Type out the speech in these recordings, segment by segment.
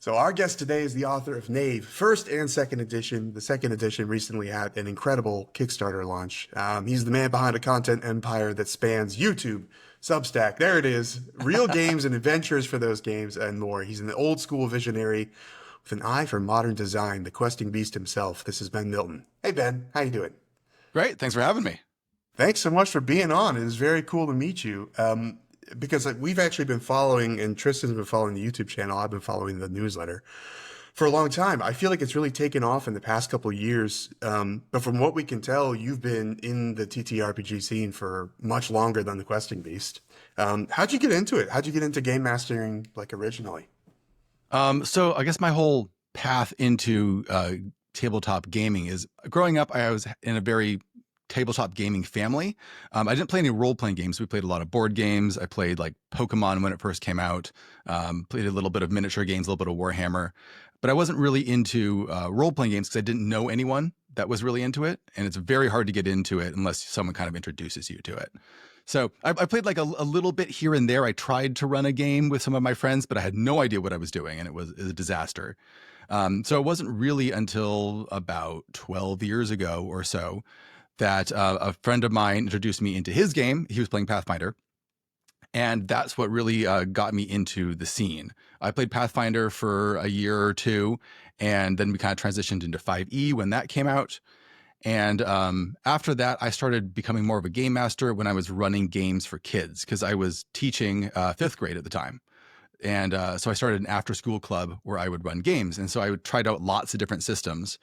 So our guest today is the author of Knave, first and second edition. The second edition recently had an incredible Kickstarter launch. He's the man behind a content empire that spans YouTube, Substack, there it is, real games and adventures for those games and more. He's an old school visionary with an eye for modern design, the questing beast himself. This is Ben Milton. Hey Ben, how you doing? Great. Thanks for having me. Thanks so much for being on. It is very cool to meet you. Because we've actually been following, and Tristan's been following the YouTube channel. I've been following the newsletter for a long time. I feel like it's really taken off in the past couple of years. But from what we can tell, you've been in the TTRPG scene for much longer than the Questing Beast. How'd you get into it? How'd you get into game mastering like originally? So I guess my whole path into tabletop gaming is growing up. I was in a very tabletop gaming family. I didn't play any role-playing games. We played a lot of board games. I played like Pokemon when it first came out, played a little bit of miniature games, a little bit of Warhammer, but I wasn't really into role-playing games because I didn't know anyone that was really into it. And it's very hard to get into it unless someone kind of introduces you to it. So I played like a little bit here and there. I tried to run a game with some of my friends, but I had no idea what I was doing, and it was a disaster. So it wasn't really until about 12 years ago or so that a friend of mine introduced me into his game. He was playing Pathfinder. And that's what really got me into the scene. I played Pathfinder for a year or two, and then we kind of transitioned into 5e when that came out. And after that, I started becoming more of a game master when I was running games for kids, because I was teaching fifth grade at the time. And so I started an after-school club where I would run games. And so I would try out lots of different systems,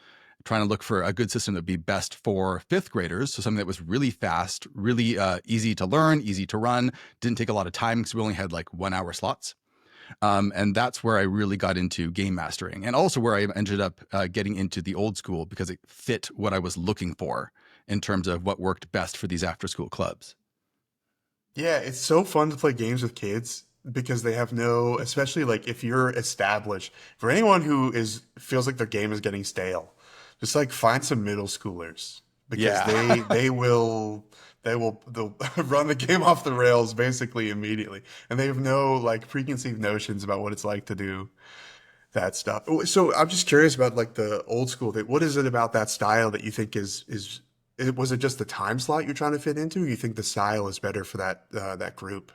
trying to look for a good system that would be best for fifth graders. So something that was really fast, really easy to learn, easy to run, didn't take a lot of time because we only had like 1 hour slots. And that's where I really got into game mastering, and also where I ended up getting into the old school because it fit what I was looking for in terms of what worked best for these after school clubs. Yeah, it's so fun to play games with kids because they have no, especially like if you're established, for anyone who is feels like their game is getting stale, just like find some middle schoolers because Yeah. they'll run the game off the rails basically immediately, and they have no like preconceived notions about what it's like to do that stuff. So I'm just curious about like the old school thing. What is it about that style that you think was it just the time slot you're trying to fit into? Or you think the style is better for that group?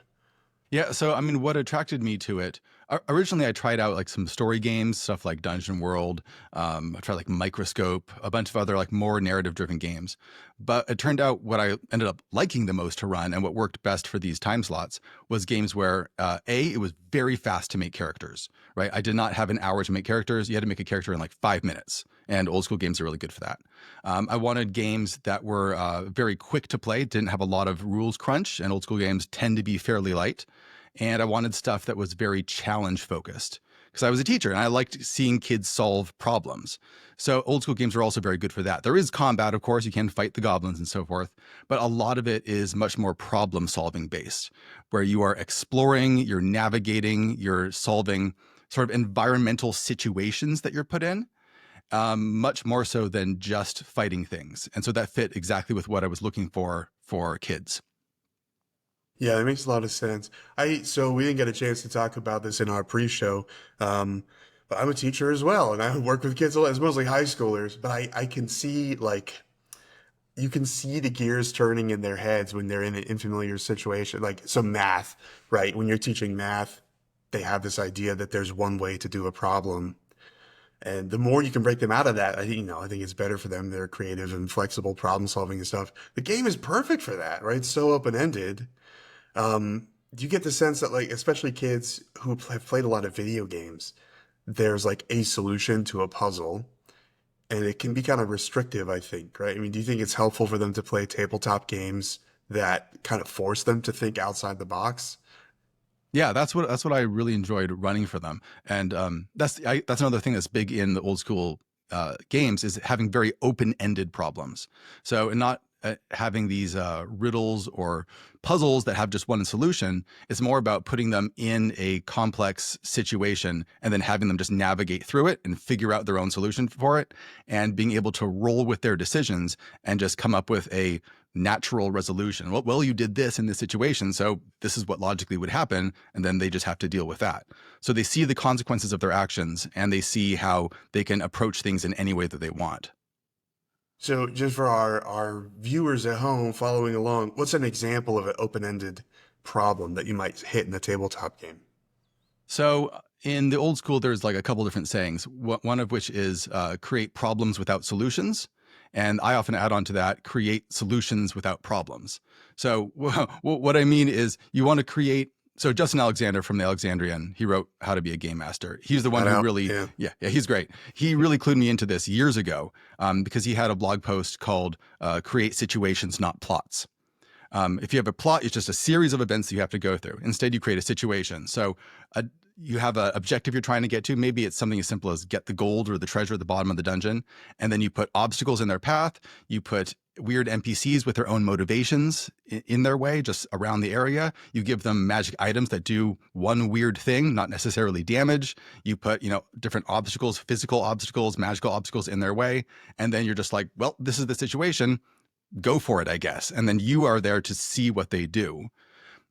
Yeah, so I mean, what attracted me to it, originally I tried out like some story games, stuff like Dungeon World. I tried like Microscope, a bunch of other like more narrative driven games. But it turned out what I ended up liking the most to run and what worked best for these time slots was games where it was very fast to make characters, right? I did not have an hour to make characters. You had to make a character in like 5 minutes. And old school games are really good for that. I wanted games that were very quick to play, didn't have a lot of rules crunch, and old school games tend to be fairly light. And I wanted stuff that was very challenge focused because I was a teacher and I liked seeing kids solve problems. So old school games are also very good for that. There is combat, of course, you can fight the goblins and so forth, but a lot of it is much more problem solving based, where you are exploring, you're navigating, you're solving sort of environmental situations that you're put in, much more so than just fighting things. And so that fit exactly with what I was looking for kids. Yeah, that makes a lot of sense. So we didn't get a chance to talk about this in our pre-show, but I'm a teacher as well, and I work with kids a lot. It's mostly high schoolers, but I can see like you can see the gears turning in their heads when they're in an unfamiliar situation, like some math, right? When you're teaching math, they have this idea that there's one way to do a problem. And the more you can break them out of that, I think it's better for them. They're creative and flexible problem solving and stuff. The game is perfect for that, right? It's so open-ended. Do you get the sense that like, especially kids who have played a lot of video games, there's like a solution to a puzzle, and it can be kind of restrictive, I think, right? I mean, do you think it's helpful for them to play tabletop games that kind of force them to think outside the box? Yeah, that's what I really enjoyed running for them, and that's another thing that's big in the old school games is having very open ended problems. So not having these riddles or puzzles that have just one solution. It's more about putting them in a complex situation and then having them just navigate through it and figure out their own solution for it, and being able to roll with their decisions and just come up with a natural resolution. Well, you did this in this situation, so this is what logically would happen, and then they just have to deal with that. So they see the consequences of their actions, and they see how they can approach things in any way that they want. So just for our viewers at home following along, what's an example of an open-ended problem that you might hit in a tabletop game? So in the old school, there's like a couple different sayings, one of which is create problems without solutions. And I often add on to that, create solutions without problems. So what I mean is you want to create. So Justin Alexander from the Alexandrian, he wrote How to Be a Game Master. He's the one Shout who out. really, Yeah. yeah, he's great. He really clued me into this years ago because he had a blog post called Create Situations, Not Plots. If you have a plot, it's just a series of events that you have to go through. Instead, you create a situation. So you have an objective you're trying to get to. Maybe it's something as simple as get the gold or the treasure at the bottom of the dungeon. And then you put obstacles in their path. You put weird NPCs with their own motivations in their way, just around the area. You give them magic items that do one weird thing, not necessarily damage. You put, different obstacles, physical obstacles, magical obstacles in their way. And then you're just like, well, this is the situation. Go for it, I guess. And then you are there to see what they do.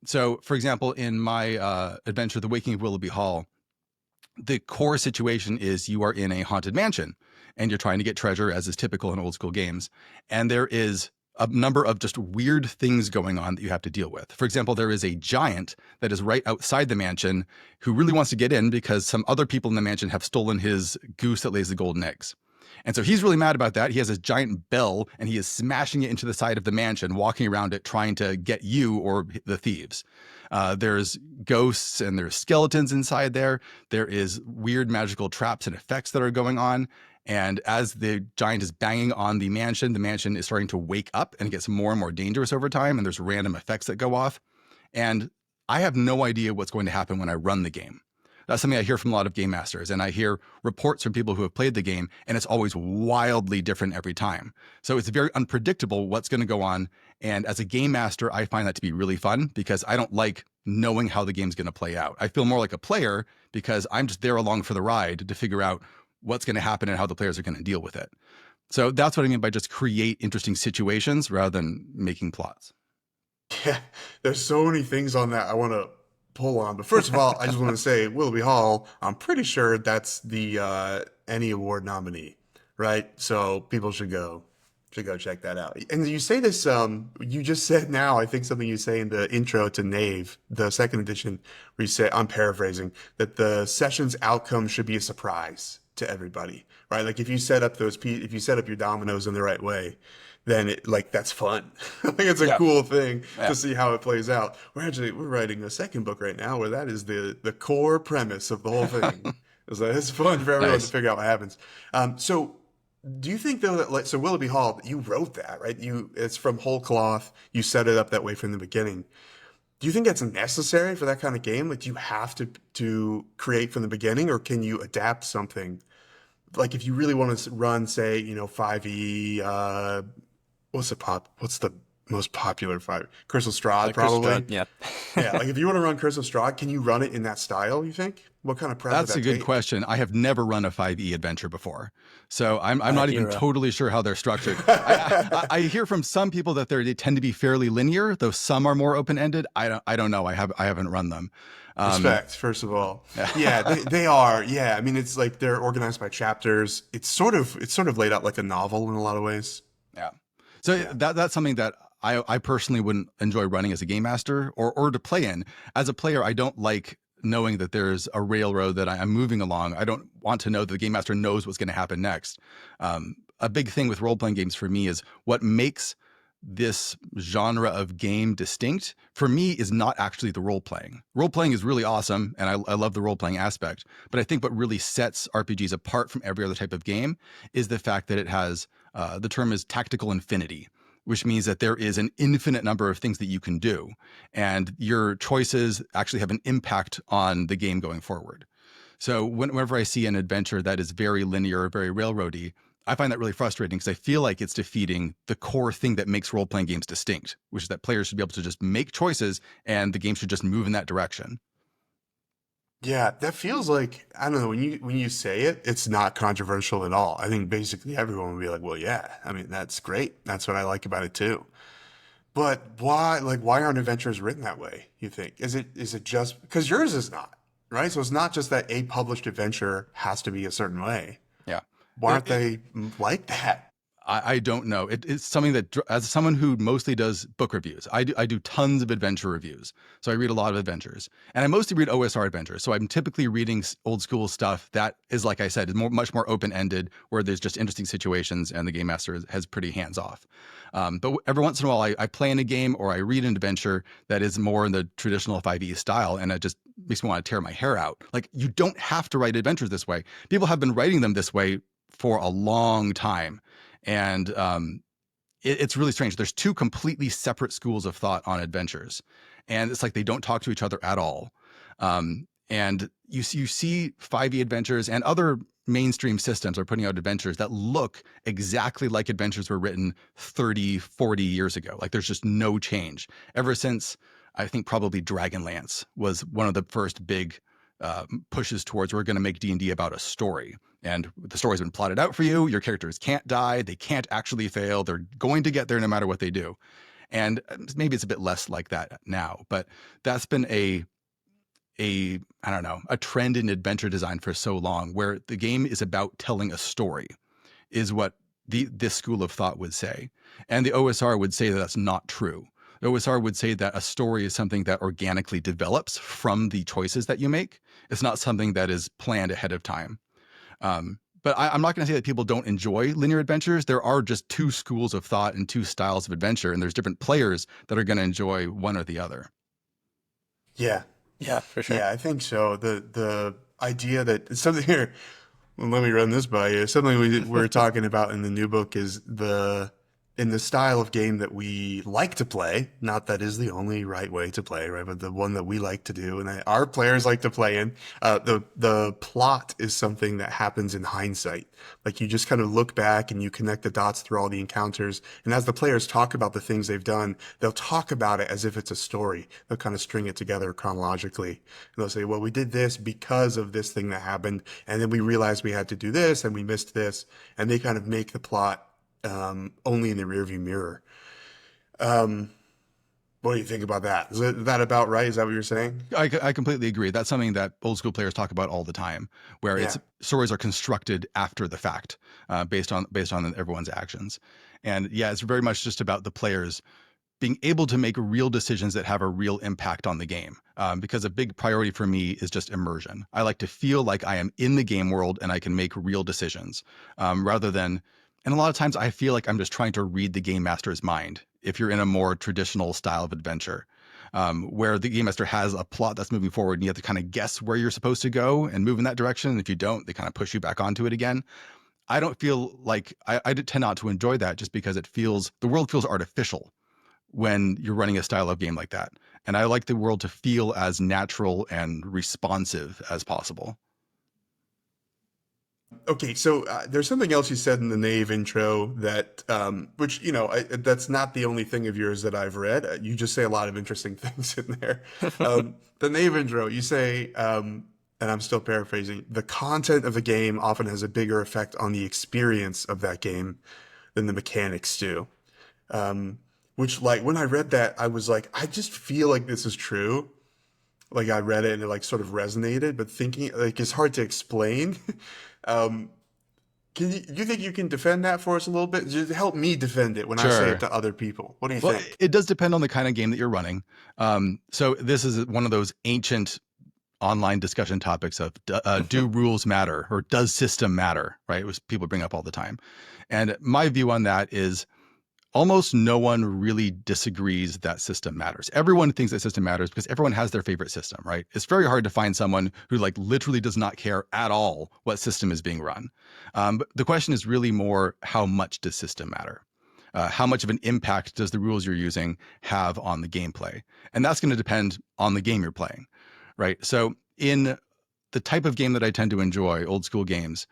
So, for example, in my adventure, The Waking of Willoughby Hall, the core situation is you are in a haunted mansion and you're trying to get treasure, as is typical in old school games. And there is a number of just weird things going on that you have to deal with. For example, there is a giant that is right outside the mansion who really wants to get in because some other people in the mansion have stolen his goose that lays the golden eggs. And so he's really mad about that. He has this giant bell and he is smashing it into the side of the mansion, walking around it, trying to get you or the thieves. There's ghosts and there's skeletons inside there. There is weird magical traps and effects that are going on. And as the giant is banging on the mansion is starting to wake up and it gets more and more dangerous over time. And there's random effects that go off. And I have no idea what's going to happen when I run the game. That's something I hear from a lot of game masters, and I hear reports from people who have played the game, and it's always wildly different every time. So it's very unpredictable what's going to go on. And as a game master, I find that to be really fun because I don't like knowing how the game's going to play out. I feel more like a player because I'm just there along for the ride to figure out what's going to happen and how the players are going to deal with it. So that's what I mean by just create interesting situations rather than making plots. Yeah, there's so many things on that I want to pull on. But first of all, I just want to say Willoughby Hall, I'm pretty sure that's the Emmy Award nominee, right? So people should go check that out. And you say this, you just said now, I think something you say in the intro to Knave, the second edition, where you say, I'm paraphrasing, that the session's outcome should be a surprise to everybody, right? Like if you set up if you set up your dominoes in the right way, then that's fun. I think it's a cool thing to see how it plays out. We're writing a second book right now where that is the core premise of the whole thing. Is that it's fun for everyone to figure out what happens. So do you think though that so Willoughby Hall, you wrote that, right? It's from whole cloth. You set it up that way from the beginning. Do you think that's necessary for that kind of game? Like, do you have to create from the beginning, or can you adapt something? Like, if you really want to run, say, 5e, what's the most popular 5? Curse of Strahd, probably. Strahd, yeah. Yeah, like if you want to run Curse of Strahd, can you run it in that style, you think? What kind of prep would That's that a good take? question. I have never run a 5e adventure before, so I'm not even Hero. totally sure how they're structured. I hear from some people that they tend to be fairly linear, though some are more open-ended. I don't know. I haven't run them. Respect, first of all. Yeah, they are. Yeah, I mean, it's like they're organized by chapters. It's sort of laid out like a novel in a lot of ways. Yeah. So that's something that I personally wouldn't enjoy running as a game master or to play in. As a player, I don't like knowing that there's a railroad that I'm moving along. I don't want to know that the game master knows what's going to happen next. A big thing with role-playing games for me is what makes this genre of game distinct for me is not actually the role-playing. Role-playing is really awesome, and I love the role-playing aspect. But I think what really sets RPGs apart from every other type of game is the fact that it has, the term is tactical infinity, which means that there is an infinite number of things that you can do. And your choices actually have an impact on the game going forward. So whenever I see an adventure that is very linear, very railroady, I find that really frustrating because I feel like it's defeating the core thing that makes role-playing games distinct, which is that players should be able to just make choices and the game should just move in that direction. Yeah, that feels like, I don't know, when you say it, it's not controversial at all. I think basically everyone would be like, well, yeah, I mean, that's great. That's what I like about it too. But why, like, why aren't adventures written that way, you think? Is it just because yours is not, right? So it's not just that a published adventure has to be a certain way. Yeah. Why aren't they like that? I don't know. It's something that, as someone who mostly does book reviews, I do tons of adventure reviews. So I read a lot of adventures, and I mostly read OSR adventures. So I'm typically reading old school stuff that is, like I said, is much more open ended, where there's just interesting situations, and the game master has pretty hands off. But every once in a while, I play in a game or I read an adventure that is more in the traditional 5e style, and it just makes me want to tear my hair out. Like, you don't have to write adventures this way. People have been writing them this way for a long time. And it's really strange. There's two completely separate schools of thought on adventures, and it's like they don't talk to each other at all. And you see 5e adventures and other mainstream systems are putting out adventures that look exactly like adventures were written 30, 40 years ago. Like, there's just no change ever since, I think probably Dragonlance was one of the first big pushes towards, we're going to make D&D about a story. And the story's been plotted out for you. Your characters can't die. They can't actually fail. They're going to get there no matter what they do. And maybe it's a bit less like that now, but that's been I don't know, a trend in adventure design for so long, where the game is about telling a story, is what this school of thought would say. And the OSR would say that that's not true. The OSR would say that a story is something that organically develops from the choices that you make. It's not something that is planned ahead of time. But I'm not going to say that people don't enjoy linear adventures. There are just two schools of thought and two styles of adventure, and there's different players that are going to enjoy one or the other. Yeah, Yeah, for sure. yeah, I think so. The idea that it's something here. Well, let me run this by you. Something we're talking about in the new book is in the style of game that we like to play. Not that is the only right way to play, right? But the one that we like to do and that our players like to play in. The plot is something that happens in hindsight. Like, you just kind of look back and you connect the dots through all the encounters. And as the players talk about the things they've done, they'll talk about it as if it's a story. They'll kind of string it together chronologically. And they'll say, well, we did this because of this thing that happened. And then we realized we had to do this and we missed this. And they kind of make the plot only in the rearview mirror. What do you think about that? Is that about right? Is that what you're saying? I completely agree. That's something that old school players talk about all the time, where Yeah. stories are constructed after the fact, based on everyone's actions. And yeah, it's very much just about the players being able to make real decisions that have a real impact on the game. Because a big priority for me is just immersion. I like to feel like I am in the game world and I can make real decisions, rather than. And a lot of times I feel like I'm just trying to read the game master's mind if you're in a more traditional style of adventure, where the game master has a plot that's moving forward and you have to kind of guess where you're supposed to go and move in that direction. And if you don't, they kind of push you back onto it again. I don't feel like I tend not to enjoy that, just because the world feels artificial when you're running a style of game like that. And I like the world to feel as natural and responsive as possible. Okay, so there's something else you said in the Nave intro that, which, that's not the only thing of yours that I've read. You just say a lot of interesting things in there. The Nave intro, you say, and I'm still paraphrasing, the content of the game often has a bigger effect on the experience of that game than the mechanics do. Which, like, when I read that, I was like, I just feel like this is true. Like, I read it and it, like, sort of resonated, but thinking, like, it's hard to explain. Um, you think you can defend that for us a little bit? Just help me defend it when I say Sure. it to other people. What do you Well, think? it does depend on the kind of game that you're running. So this is one of those ancient online discussion topics of do rules matter, or does system matter, right? It was people bring up all the time. And my view on that is almost no one really disagrees that system matters. Everyone thinks that system matters because everyone has their favorite system, right? It's very hard to find someone who, like, literally does not care at all what system is being run. But the question is really more, how much does system matter? How much of an impact does the rules you're using have on the gameplay? And that's going to depend on the game you're playing, right? So in the type of game that I tend to enjoy, old school games,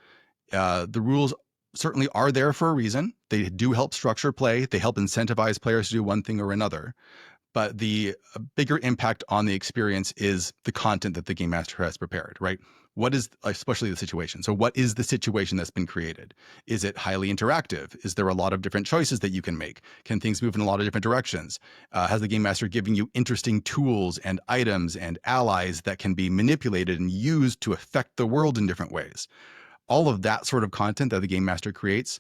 the rules certainly are there for a reason. They do help structure play. They help incentivize players to do one thing or another. But the bigger impact on the experience is the content that the game master has prepared, right? what is, especially the situation. So what is the situation that's been created? Is it highly interactive? Is there a lot of different choices that you can make? Can things move in a lot of different directions? Has the game master giving you interesting tools and items and allies that can be manipulated and used to affect the world in different ways? All of that sort of content that the game master creates,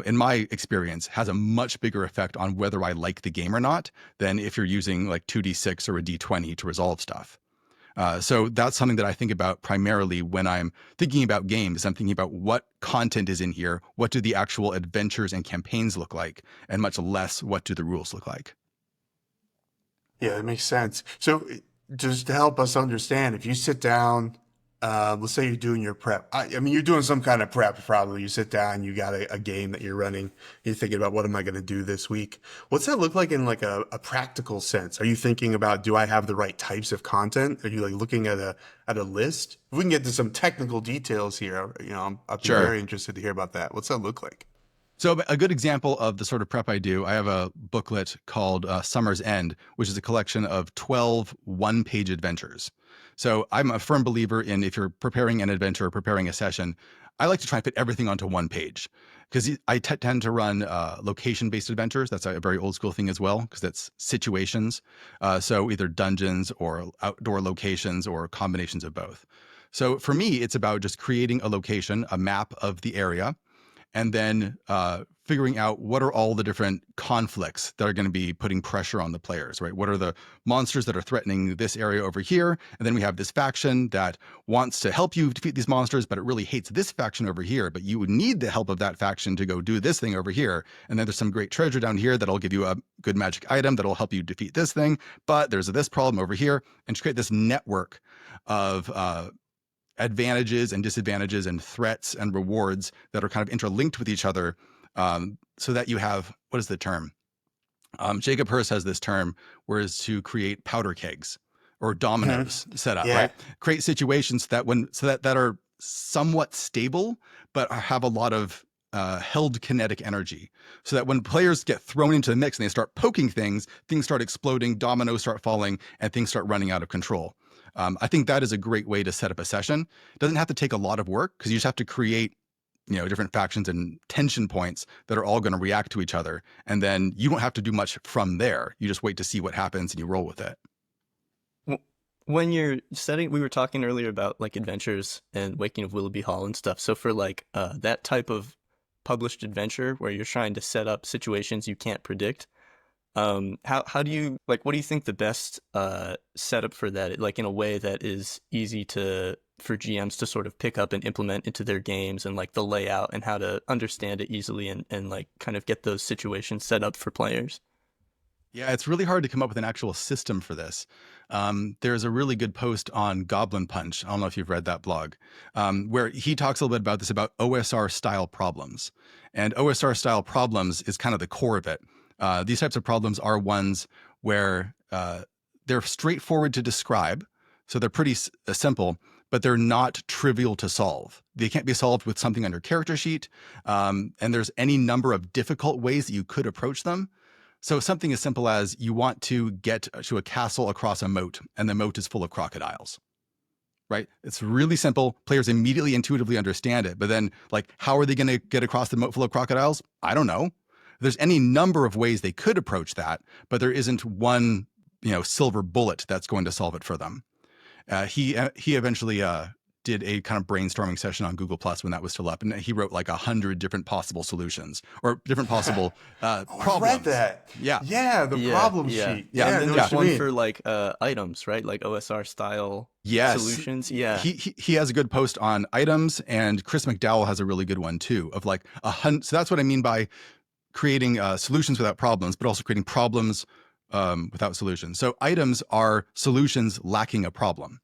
in my experience, has a much bigger effect on whether I like the game or not than if you're using like 2d6 or a d20 to resolve stuff. So that's something that I think about primarily when I'm thinking about games. I'm thinking about what content is in here, what do the actual adventures and campaigns look like, and much less what do the rules look like. Yeah, that makes sense. So, just to help us understand, if you sit down, let's say you're doing your prep. I mean, you're doing some kind of prep probably. You sit down, you got a game that you're running. You're thinking about what am I going to do this week? What's that look like in like a practical sense? Are you thinking about do I have the right types of content? Are you like looking at a list? If we can get to some technical details here, I'd be Sure. very interested to hear about that. What's that look like? So a good example of the sort of prep I do, I have a booklet called Summer's End, which is a collection of 12 one-page adventures. So I'm a firm believer in if you're preparing an adventure or preparing a session, I like to try and fit everything onto one page because I tend to run location-based adventures. That's a very old school thing as well because that's situations. So either dungeons or outdoor locations or combinations of both. So for me, it's about just creating a location, a map of the area, and then figuring out what are all the different conflicts that are going to be putting pressure on the players, right? What are the monsters that are threatening this area over here? And then we have this faction that wants to help you defeat these monsters, but it really hates this faction over here. But you would need the help of that faction to go do this thing over here. And then there's some great treasure down here that'll give you a good magic item that'll help you defeat this thing. But there's this problem over here, and to create this network of advantages and disadvantages and threats and rewards that are kind of interlinked with each other, so that you have, what is the term? Jacob Hurst has this term where it's to create powder kegs or Mhm. dominoes set up, Yeah. right? Create situations that are somewhat stable, but have a lot of held kinetic energy, so that when players get thrown into the mix and they start poking things start exploding, dominoes start falling, and things start running out of control. I think that is a great way to set up a session. It doesn't have to take a lot of work because you just have to create, different factions and tension points that are all going to react to each other. And then you don't have to do much from there. You just wait to see what happens and you roll with it. When you're setting, we were talking earlier about like adventures and Waking of Willoughby Hall and stuff. So for like that type of published adventure where you're trying to set up situations you can't predict, how do you like, what do you think the best setup for that, like in a way that is easy for GMs to sort of pick up and implement into their games, and like the layout and how to understand it easily and like kind of get those situations set up for players? Yeah, it's really hard to come up with an actual system for this. There's a really good post on Goblin Punch. I don't know if you've read that blog, where he talks a little bit about this, about OSR style problems. And OSR style problems is kind of the core of it. These types of problems are ones where they're straightforward to describe. So they're pretty simple, but they're not trivial to solve. They can't be solved with something on your character sheet. And there's any number of difficult ways that you could approach them. So something as simple as you want to get to a castle across a moat, and the moat is full of crocodiles, right? It's really simple. Players immediately intuitively understand it. But then, like, how are they going to get across the moat full of crocodiles? I don't know. There's any number of ways they could approach that, but there isn't one, silver bullet that's going to solve it for them. He eventually did a kind of brainstorming session on Google Plus when that was still up, and he wrote like 100 different possible solutions or different possible Oh, problems. I've read that. Yeah. Yeah, the problem sheet. Yeah. Yeah, And I then know there's what you one mean. for like items, right? Like OSR style Yes. solutions. Yeah. He has a good post on items, and Chris McDowell has a really good one too, of like so that's what I mean by creating solutions without problems, but also creating problems without solutions. So items are solutions lacking a problem.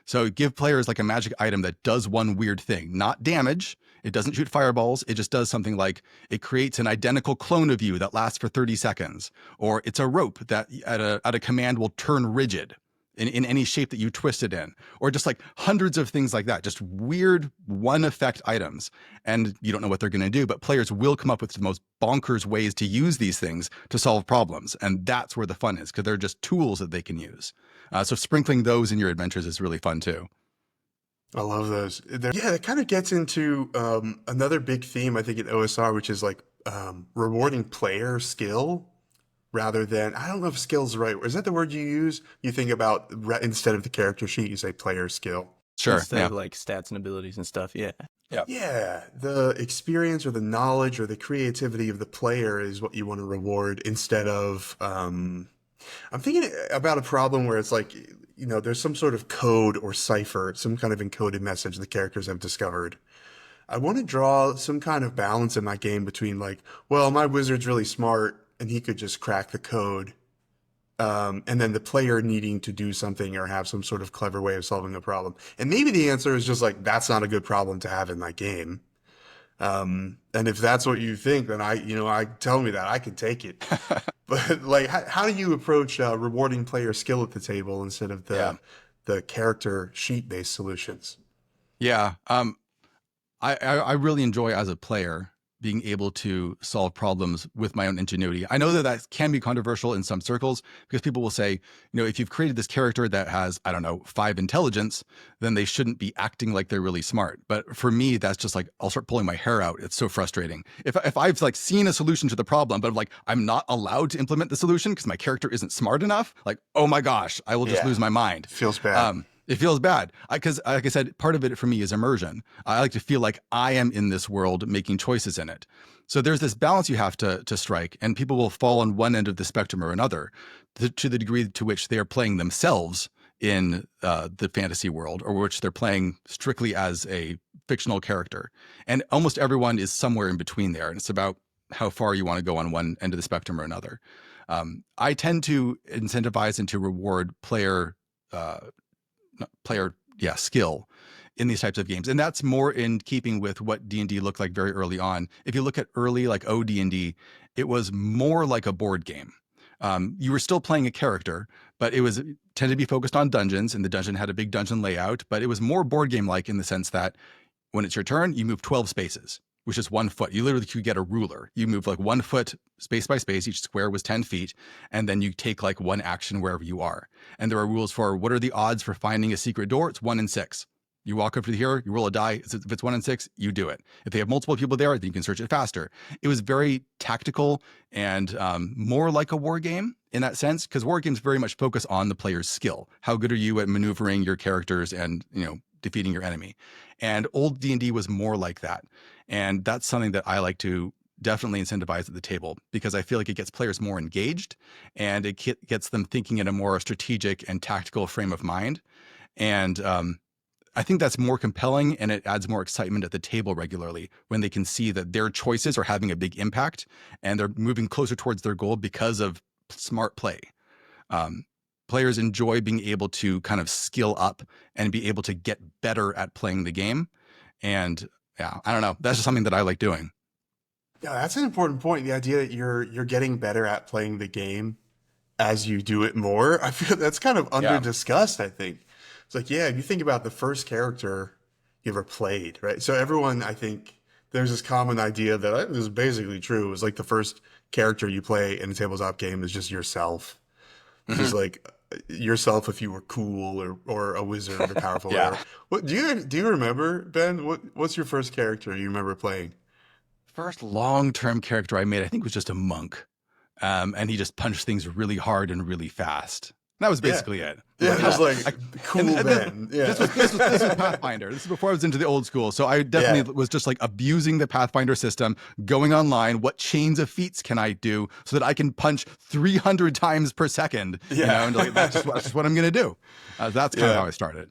So give players like a magic item that does one weird thing, not damage. It doesn't shoot fireballs. It just does something like it creates an identical clone of you that lasts for 30 seconds. Or it's a rope that at a command will turn rigid in any shape that you twist it in. Or just like hundreds of things like that, just weird one effect items. And you don't know what they're going to do, but players will come up with the most bonkers ways to use these things to solve problems. And that's where the fun is, because they're just tools that they can use. So sprinkling those in your adventures is really fun too. I love those. Yeah, that kind of gets into another big theme, I think, in OSR, which is like rewarding player skill rather than, I don't know if skill's the right word. Is that the word you use? You think about, instead of the character sheet, you say player skill. Sure. Instead Yeah. of like stats and abilities and stuff. Yeah. Yeah. Yeah, the experience or the knowledge or the creativity of the player is what you want to reward instead of, I'm thinking about a problem where it's like, there's some sort of code or cipher, some kind of encoded message the characters have discovered. I want to draw some kind of balance in my game between like, well, my wizard's really smart and he could just crack the code. And then the player needing to do something or have some sort of clever way of solving a problem. And maybe the answer is just like, that's not a good problem to have in my game. And if that's what you think, then I tell me that I can take it. But like, how do you approach rewarding player skill at the table instead of Yeah. the character sheet based solutions? Yeah. I really enjoy as a player being able to solve problems with my own ingenuity. I know that that can be controversial in some circles because people will say, if you've created this character that has, I don't know, 5 intelligence, then they shouldn't be acting like they're really smart. But for me, that's just like, I'll start pulling my hair out. It's so frustrating. If I've like seen a solution to the problem, but I'm like, I'm not allowed to implement the solution because my character isn't smart enough, like, oh my gosh, I will just Yeah, lose my mind. feels bad. It feels bad because, like I said, part of it for me is immersion. I like to feel like I am in this world making choices in it. So there's this balance you have to strike, and people will fall on one end of the spectrum or another to the degree to which they are playing themselves in the fantasy world, or which they're playing strictly as a fictional character. And almost everyone is somewhere in between there, and it's about how far you want to go on one end of the spectrum or another. I tend to incentivize and to reward uh, skill in these types of games, and that's more in keeping with what D&D looked like very early on. If you look at early like OD&D, it was more like a board game. You were still playing a character, but it tended to be focused on dungeons, and the dungeon had a big dungeon layout, but it was more board game like in the sense that when it's your turn, you move 12 spaces, which is 1 foot. You literally could get a ruler. You move like 1 foot space by space. Each square was 10 feet. And then you take like one action wherever you are. And there are rules for what are the odds for finding a secret door? It's 1 in 6. You walk over here, you roll a die. If it's 1 in 6, you do it. If they have multiple people there, then you can search it faster. It was very tactical and more like a war game in that sense, because war games very much focus on the player's skill. How good are you at maneuvering your characters and, defeating your enemy? And old D&D was more like that. And that's something that I like to definitely incentivize at the table, because I feel like it gets players more engaged and it gets them thinking in a more strategic and tactical frame of mind. And I think that's more compelling, and it adds more excitement at the table regularly when they can see that their choices are having a big impact and they're moving closer towards their goal because of smart play. Um, Players enjoy being able to kind of skill up and be able to get better at playing the game. And yeah, I don't know. That's just something that I like doing. Yeah, that's an important point. The idea that you're getting better at playing the game as you do it more. I feel that's kind of under Yeah. discussed, I think. It's like, yeah, if you think about the first character you ever played, right? So everyone, I think there's this common idea that is basically true. It was like the first character you play in a tabletop game is just yourself. Just Mhm. like yourself if you were cool or a wizard or powerful or Yeah. whatever. What do you remember, Ben? What's your first character you remember playing? First long-term character I made, I think, was just a monk. And he just punched things really hard and really fast. That was Yeah. basically it. Yeah, But, just like I- cool and Ben. Yeah. this was Pathfinder. This is before I was into the old school. So I definitely was just like abusing the Pathfinder system, going online. What chains of feats can I do so that I can punch 300 times per second? Yeah. And like, that's just what I'm going to do. That's kind of Yeah. how I started.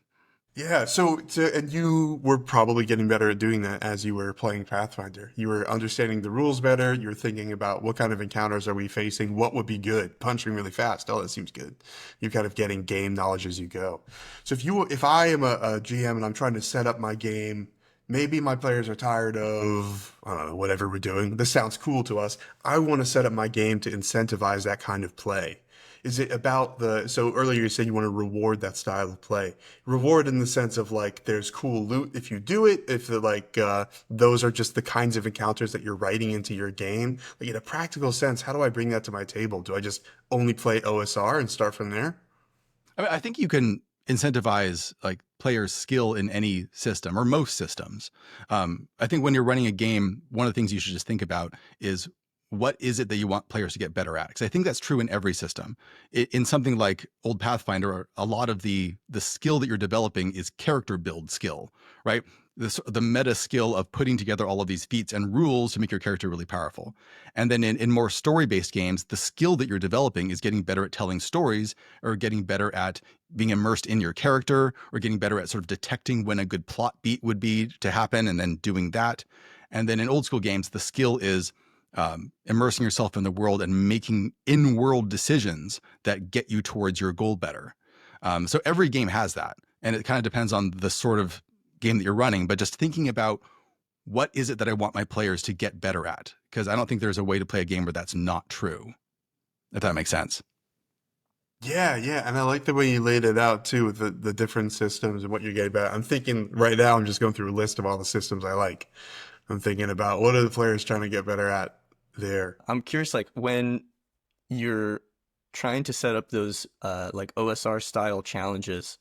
Yeah, and you were probably getting better at doing that as you were playing Pathfinder. You were understanding the rules better. You were thinking about what kind of encounters are we facing, what would be good, punching really fast. Oh, that seems good. You're kind of getting game knowledge as you go. So if I am a GM and I'm trying to set up my game, maybe my players are tired of, I don't know, whatever we're doing. This sounds cool to us. I want to set up my game to incentivize that kind of play. Is it about so earlier you said you want to reward that style of play. Reward in the sense of like there's cool loot if you do it, if those are just the kinds of encounters that you're writing into your game. Like in a practical sense, how do I bring that to my table? Do I just only play OSR and start from there? I mean, I think you can incentivize like players' skill in any system or most systems. I think when you're running a game, one of the things you should just think about is what is it that you want players to get better at? Because I think that's true in every system. In something like Old Pathfinder, a lot of the skill that you're developing is character build skill, right? The meta skill of putting together all of these feats and rules to make your character really powerful. And then in more story-based games, the skill that you're developing is getting better at telling stories, or getting better at being immersed in your character, or getting better at sort of detecting when a good plot beat would be to happen and then doing that. And then in old school games, the skill is immersing yourself in the world and making in-world decisions that get you towards your goal better. So every game has that. And it kind of depends on the sort of game that you're running, but just thinking about what is it that I want my players to get better at? Because I don't think there's a way to play a game where that's not true, if that makes sense. Yeah, yeah, and I like the way you laid it out too with the different systems and what you're getting about. I'm thinking right now, I'm just going through a list of all the systems I like. I'm thinking about what are the players trying to get better at there. I'm curious, like when you're trying to set up those like OSR style challenges,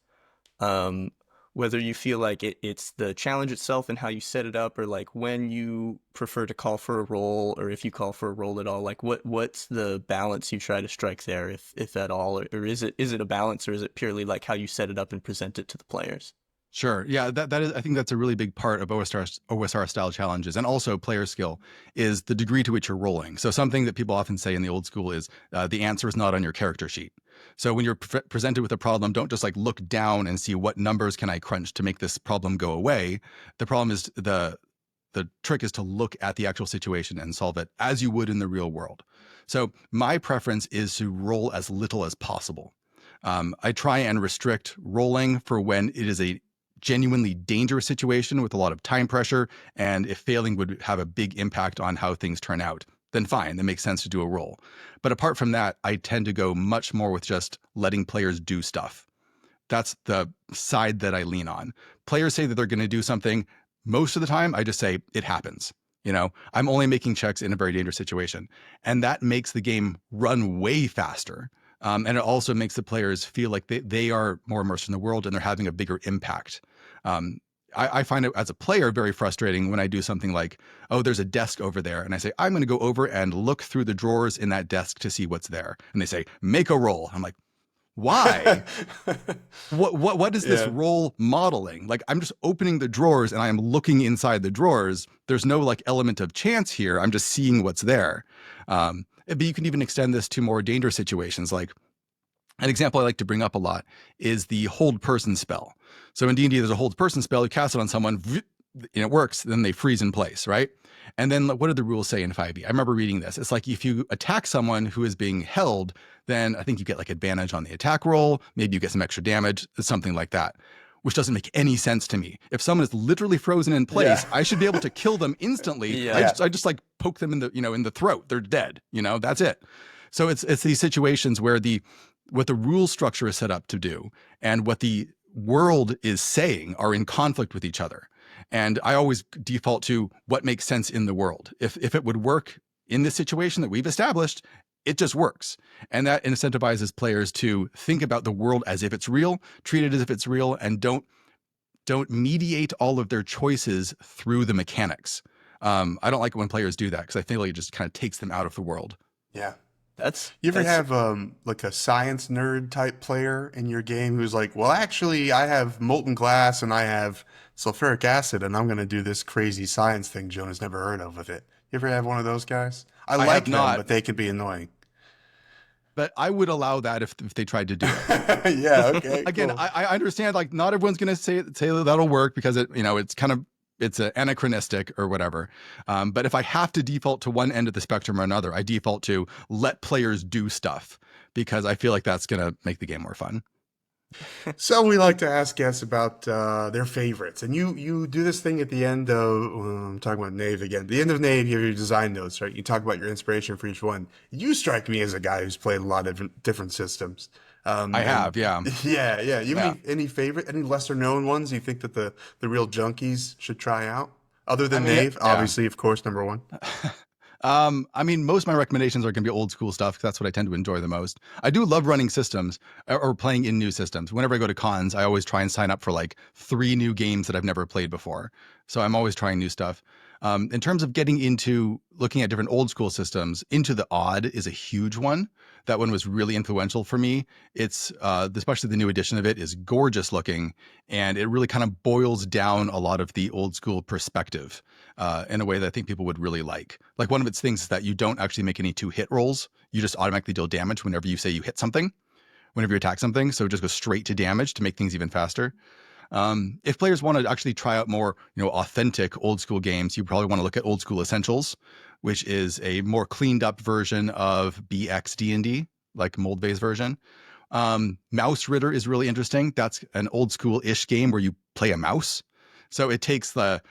um, whether you feel like it's the challenge itself and how you set it up, or like when you prefer to call for a roll, or if you call for a roll at all, like what's the balance you try to strike there, if at all, or is it a balance, or is it purely like how you set it up and present it to the players? Sure. Yeah, that is, I think that's a really big part of OSR style challenges, and also player skill is the degree to which you're rolling. So something that people often say in the old school is the answer is not on your character sheet. So when you're presented with a problem, don't just like look down and see what numbers can I crunch to make this problem go away. The problem is the trick is to look at the actual situation and solve it as you would in the real world. So my preference is to roll as little as possible. I try and restrict rolling for when it is a genuinely dangerous situation with a lot of time pressure, and if failing would have a big impact on how things turn out, then fine, that makes sense to do a roll. But apart from that, I tend to go much more with just letting players do stuff. That's the side that I lean on. Players say that they're going to do something. Most of the time, I just say it happens. I'm only making checks in a very dangerous situation. And that makes the game run way faster. And it also makes the players feel like they are more immersed in the world and they're having a bigger impact. I find it as a player very frustrating when I do something like, oh, there's a desk over there. And I say, I'm going to go over and look through the drawers in that desk to see what's there. And they say, make a roll. I'm like, why? What is this Yeah. role modeling? Like, I'm just opening the drawers and I am looking inside the drawers. There's no like element of chance here. I'm just seeing what's there. But you can even extend this to more dangerous situations. Like an example I like to bring up a lot is the hold person spell. So in D&D, there's a hold person spell. You cast it on someone, and it works. Then they freeze in place, right? And then what do the rules say in 5e? I remember reading this. It's like if you attack someone who is being held, then I think you get like advantage on the attack roll. Maybe you get some extra damage, something like that, which doesn't make any sense to me. If someone is literally frozen in place, Yeah. I should be able to kill them instantly. Yeah. I just like poke them in the throat. They're dead. That's it. So it's these situations where what the rule structure is set up to do and what the world is saying are in conflict with each other. And I always default to what makes sense in the world. If it would work in this situation that we've established, it just works. And that incentivizes players to think about the world as if it's real, treat it as if it's real, and don't mediate all of their choices through the mechanics. I don't like it when players do that because I feel like it just kind of takes them out of the world. Yeah. That's You ever that's have like a science nerd type player in your game who's like, well, actually, I have molten glass and I have sulfuric acid, and I'm going to do this crazy science thing Jonah's never heard of with it. You ever have one of those guys? I I like have them, not, but they can be annoying. but I would allow that if they tried to do it. Yeah. Okay. Again, Cool. I understand like not everyone's going to say that'll work because it's anachronistic or whatever. But if I have to default to one end of the spectrum or another, I default to let players do stuff because I feel like that's going to make the game more fun. So we like to ask guests about their favorites, and you do this thing at the end of I'm talking about Nave again. At the end of Nave, you have your design notes, right? You talk about your inspiration for each one. You strike me as a guy who's played a lot of different systems. I And have, yeah. yeah, yeah. You Yeah. have any favorite, any lesser known ones you think that the real junkies should try out, other I than mean, Nave? yeah. Obviously, of course, number one. I mean, most of my recommendations are going to be old school stuff, 'cause that's what I tend to enjoy the most. I do love running systems or playing in new systems. Whenever I go to cons, I always try and sign up for like 3 new games that I've never played before. So I'm always trying new stuff. In terms of getting into looking at different old school systems, Into the Odd is a huge one. That one was really influential for me. It's especially the new edition of it is gorgeous looking, and it really kind of boils down a lot of the old school perspective in a way that I think people would really like. Like one of its things is that you don't actually make any 2-hit rolls. You just automatically deal damage whenever you say you hit something, whenever you attack something. So it just goes straight to damage to make things even faster. If players want to actually try out more, authentic old school games, you probably want to look at Old School Essentials, which is a more cleaned up version of BX D&D, like Moldvay's version. Mouse Ritter is really interesting. That's an old school-ish game where you play a mouse. So it takes the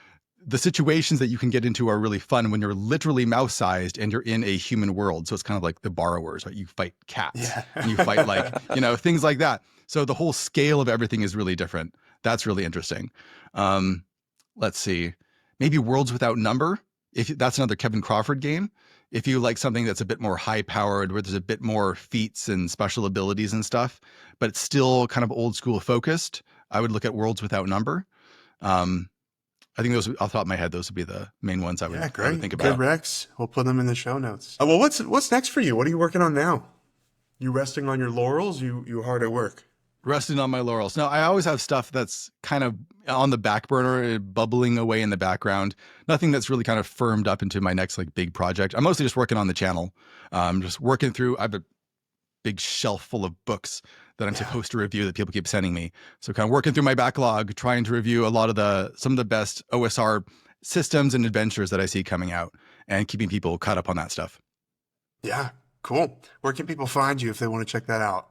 situations that you can get into are really fun when you're literally mouse sized and you're in a human world. So it's kind of like The Borrowers, right? You fight cats and you fight like, things like that. So the whole scale of everything is really different. That's really interesting. Let's see, maybe Worlds Without Number. If that's another Kevin Crawford game. If you like something that's a bit more high powered, where there's a bit more feats and special abilities and stuff, but it's still kind of old school focused, I would look at Worlds Without Number. I think those, off the top of my head, those would be the main ones I would think about. Good Rex. We'll put them in the show notes. Well, what's next for you? What are you working on now? You resting on your laurels? You hard at work? Resting on my laurels. No, I always have stuff that's kind of on the back burner, bubbling away in the background. Nothing that's really kind of firmed up into my next like big project. I'm mostly just working on the channel. Just working through. I have a big shelf full of books that I'm supposed to review that people keep sending me. So kind of working through my backlog, trying to review a lot of some of the best OSR systems and adventures that I see coming out, and keeping people caught up on that stuff. Yeah, cool. Where can people find you if they want to check that out?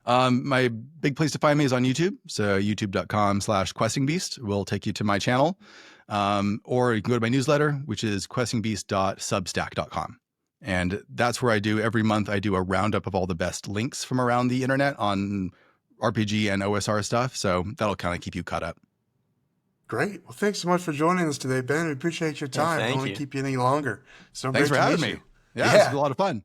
My big place to find me is on YouTube. So youtube.com/questingbeast will take you to my channel. Or you can go to my newsletter, which is questingbeast.substack.com. And that's where every month I do a roundup of all the best links from around the internet on RPG and OSR stuff. So that'll kind of keep you caught up. Great. Well, thanks so much for joining us today, Ben. We appreciate your time. I don't want to keep you any longer. So thanks for having me. Yeah, it's a lot of fun.